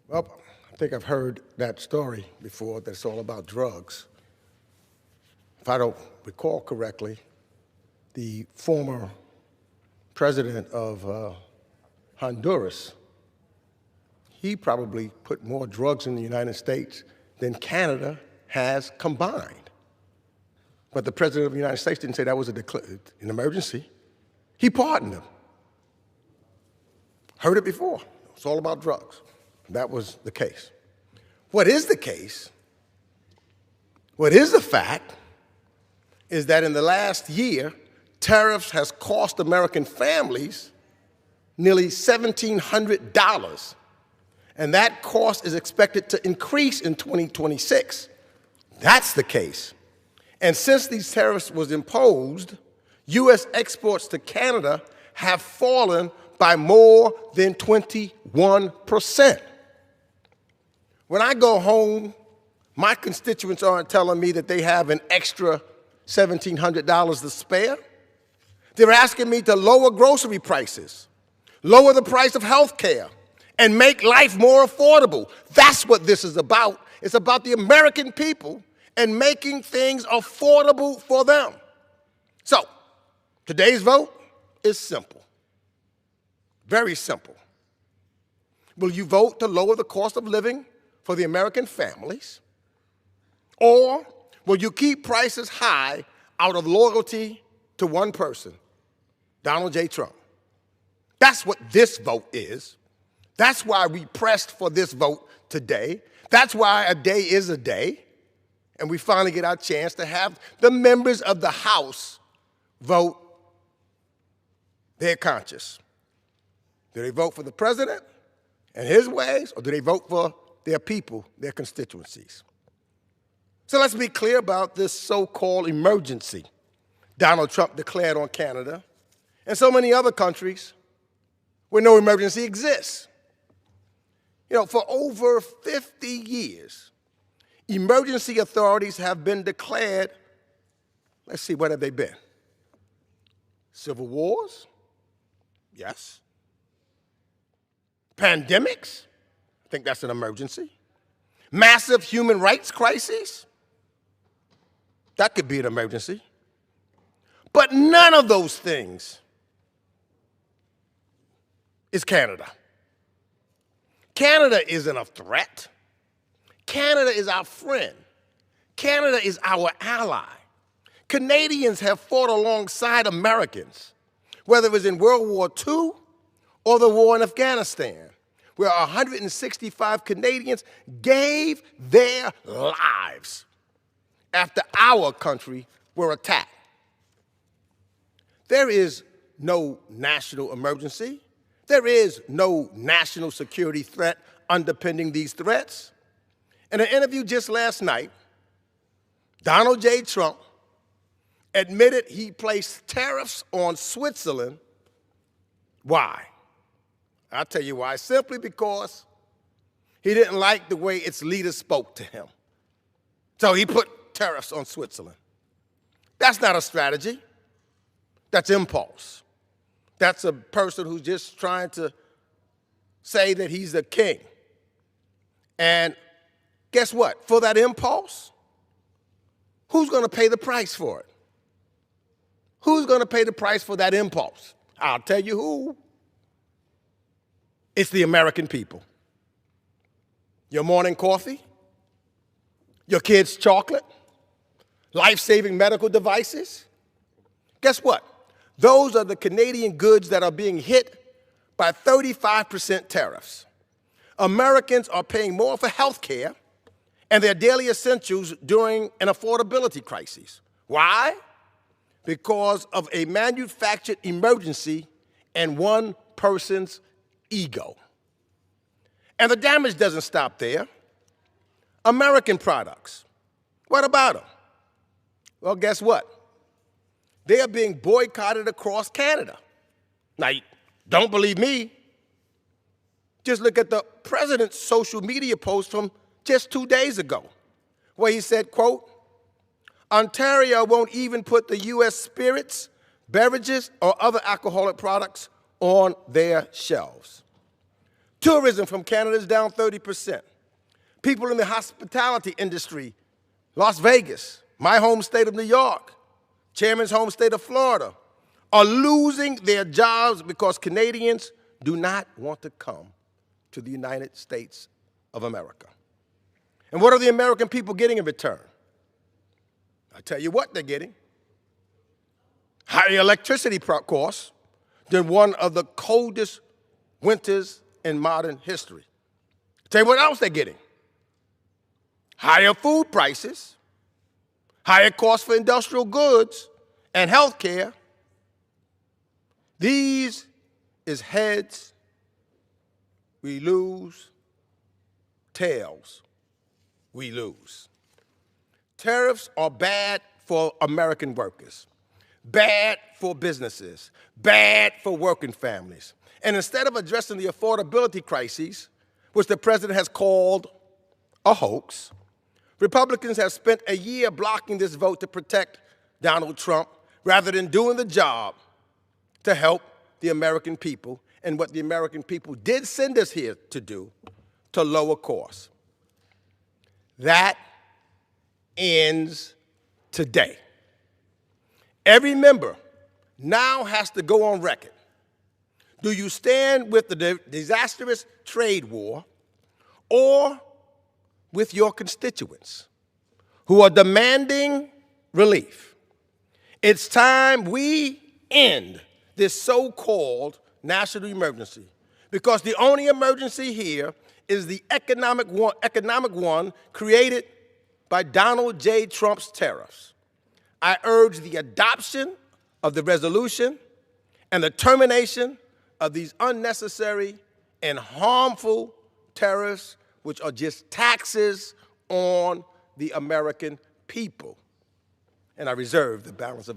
Well, I think I've heard that story before, that it's all about drugs. If I don't recall correctly, the former president of Honduras, he probably put more drugs in the United States than Canada has combined. But the president of the United States didn't say that was an emergency. He pardoned him. Heard it before. It's all about drugs. That was the case. What is the case, what is the fact, is that in the last year, tariffs has cost American families nearly $1,700. And that cost is expected to increase in 2026. That's the case. And since these tariffs was imposed, U.S. exports to Canada have fallen by more than 21%. When I go home, my constituents aren't telling me that they have an extra $1,700 to spare. They're asking me to lower grocery prices, lower the price of health care, and make life more affordable. That's what this is about. It's about the American people and making things affordable for them. So, today's vote is simple. Very simple. Will you vote to lower the cost of living for the American families? Or will you keep prices high out of loyalty to one person, Donald J. Trump? That's what this vote is. That's why we pressed for this vote today. That's why a day is a day. And we finally get our chance to have the members of the House vote their conscience. Do they vote for the president and his ways, or do they vote for their people, their constituencies? So let's be clear about this so-called emergency Donald Trump declared on Canada and so many other countries where no emergency exists. You know, for over 50 years, emergency authorities have been declared. Let's see, what have they been? Civil wars? Yes. Pandemics? I think that's an emergency. Massive human rights crises? That could be an emergency. But none of those things is Canada. Canada isn't a threat. Canada is our friend. Canada is our ally. Canadians have fought alongside Americans, whether it was in World War II or the war in Afghanistan, where 165 Canadians gave their lives after our country were attacked. There is no national emergency. There is no national security threat underpinning these threats. In an interview just last night, Donald J. Trump admitted he placed tariffs on Switzerland. Why? I'll tell you why. Simply because he didn't like the way its leaders spoke to him. So he put tariffs on Switzerland. That's not a strategy. That's impulse. That's a person who's just trying to say that he's the king. And guess what? For that impulse, who's going to pay the price for it? Who's going to pay the price for that impulse? I'll tell you who. It's the American people. Your morning coffee, your kids' chocolate, life-saving medical devices. Guess what? Those are the Canadian goods that are being hit by 35% tariffs. Americans are paying more for health care and their daily essentials during an affordability crisis. Why? Because of a manufactured emergency and one person's ego. And the damage doesn't stop there. American products, what about them? Well, guess what? They are being boycotted across Canada. Now, don't believe me? Just look at the president's social media post from just 2 days ago, where he said, quote, Ontario won't even put the U.S. spirits, beverages, or other alcoholic products on their shelves. Tourism from Canada is down 30%. People in the hospitality industry, Las Vegas, my home state of New York, Chairman's home state of Florida, are losing their jobs because Canadians do not want to come to the United States of America. And what are the American people getting in return? I'll tell you what they're getting. Higher electricity costs than one of the coldest winters in modern history. I'll tell you what else they're getting. Higher food prices, higher costs for industrial goods and health care. These is heads we lose, tails we lose. Tariffs are bad for American workers, bad for businesses, bad for working families. And instead of addressing the affordability crises, which the president has called a hoax, Republicans have spent a year blocking this vote to protect Donald Trump rather than doing the job to help the American people and what the American people did send us here to do, to lower costs. That ends today. Every member now has to go on record. Do you stand with the disastrous trade war or with your constituents who are demanding relief? It's time we end this so-called national emergency, because the only emergency here is the economic one created by Donald J. Trump's tariffs. I urge the adoption of the resolution and the termination of these unnecessary and harmful tariffs, which are just taxes on the American people. And I reserve the balance of